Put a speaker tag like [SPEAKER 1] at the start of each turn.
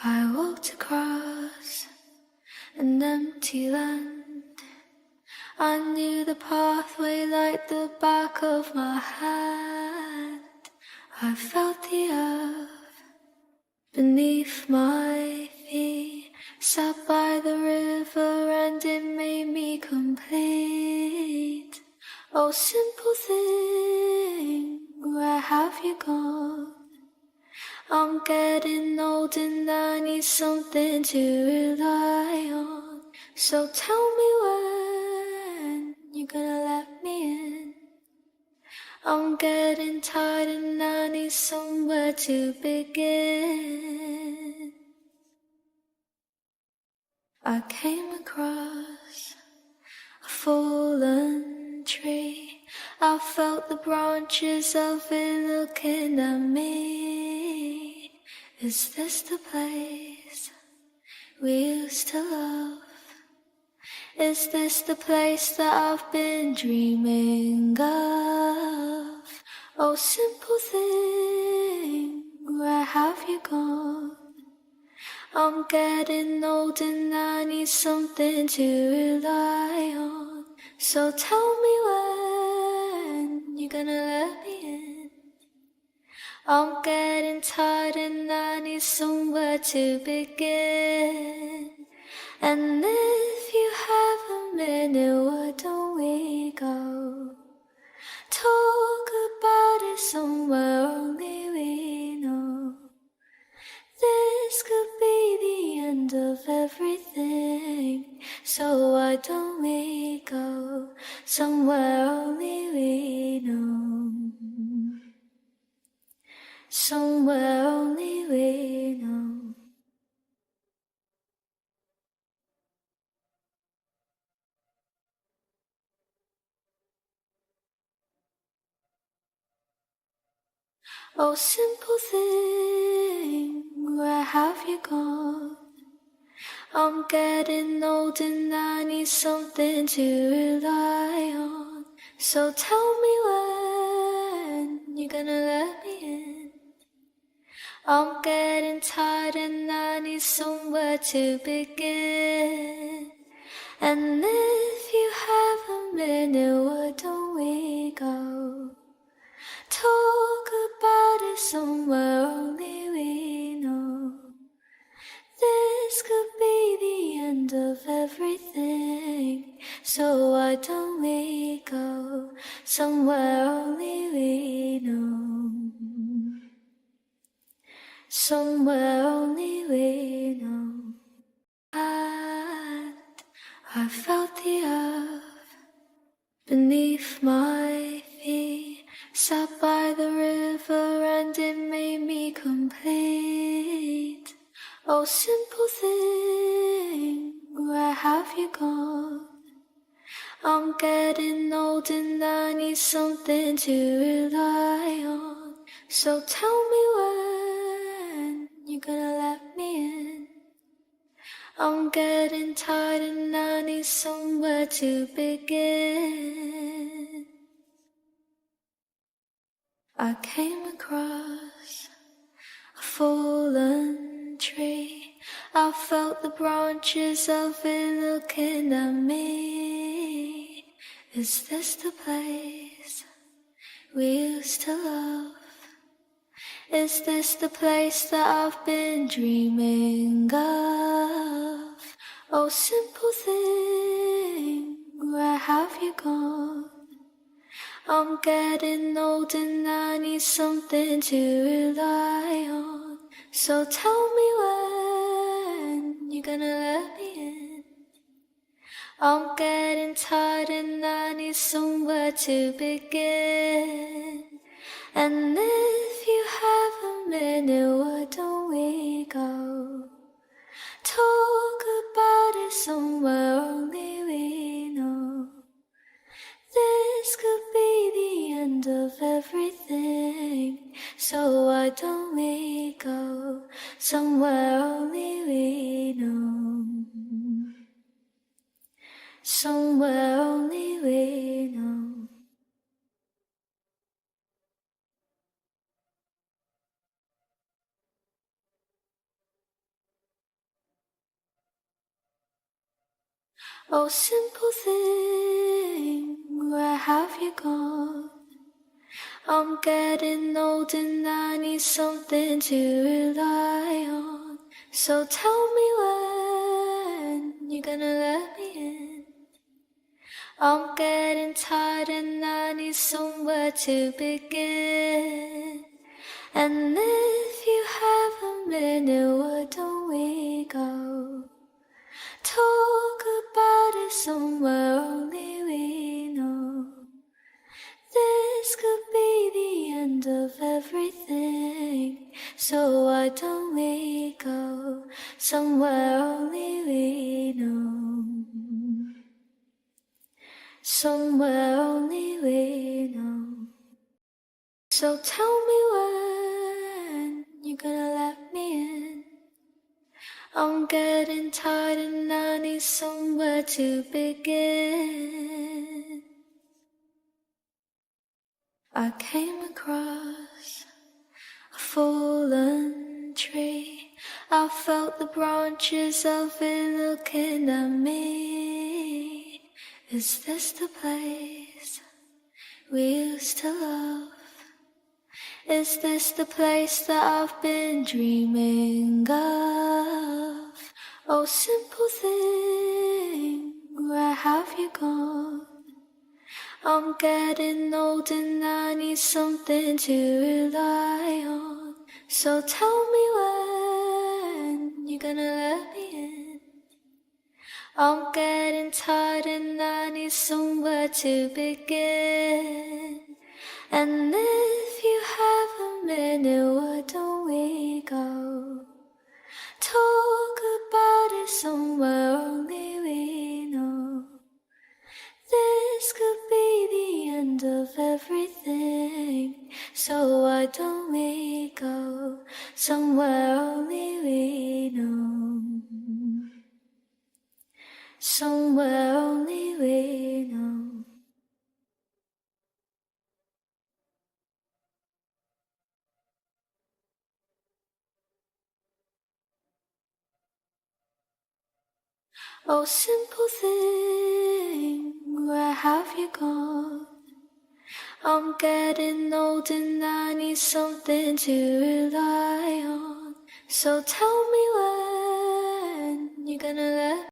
[SPEAKER 1] I walked across an empty land. I knew the pathway like the back of my hand. I felt the earth beneath my feet, sat by the river and it made me complete. Oh, simple thing, where have you gone? I'm getting old and I need something to rely on. So tell me when you're gonna let me in. I'm getting tired and I need somewhere to begin. I came across a fallen tree. I felt the branches of it looking at me. Is this the place we used to love? Is this the place that I've been dreaming of? Oh, simple thing, where have you gone? I'm getting old and I need something to rely on. So tell me when you're gonna let me in. I'm getting tired and I need somewhere to begin. And if you have a minute, why don't we go talk about it somewhere only we know? This could be the end of everything, so why don't we go somewhere only we know? Somewhere only we know. Oh, simple thing, where have you gone? I'm getting old and I need something to rely on. So tell me when you're gonna let me in. I'm getting tired and I need somewhere to begin. And if you have a minute, why don't we go talk about it somewhere only we know? This could be the end of everything, so why don't we go somewhere only we know? Somewhere only we know. And I felt the earth beneath my feet, sat by the river and it made me complete. Oh, simple thing, where have you gone? I'm getting old and I need something to rely on. So tell me when you're gonna let me in. I'm getting tired and I need somewhere to begin. I came across a fallen tree. I felt the branches of it looking at me. Is this the place we used to love? Is this the place that I've been dreaming of? Oh, simple thing, where have you gone? I'm getting old and I need something to rely on. So tell me when you're gonna let me in. I'm getting tired and I need somewhere to begin. And if you have a minute, why don't we go talk about it somewhere only we know? This could be the end of everything, so why don't we go somewhere only we know? Somewhere only we know. Oh, simple thing, where have you gone? I'm getting old and I need something to rely on. So tell me when you're gonna let me in. I'm getting tired and I need somewhere to begin. And if you have a minute, why don't we go? Talk about it somewhere only we know. This could be the end of everything. So why don't we go somewhere only we know? Somewhere only we know. So tell me when you're gonna let me in. I'm getting tired and I need somewhere to begin. I came across a fallen tree. I felt the branches of it looking at me. Is this the place we used to love? Is this the place that I've been dreaming of? Oh, simple thing, where have you gone? I'm getting old and I need something to rely on. So tell me when you're gonna let me in. I'm getting tired and I need somewhere to begin. And if you have a minute, why don't we go? Talk about it somewhere only we know. This could be the end of everything. So why don't we go somewhere only we know? Somewhere only we know. Oh, simple thing, where have you gone? I'm getting old and I need something to rely on. So tell me when you're gonna let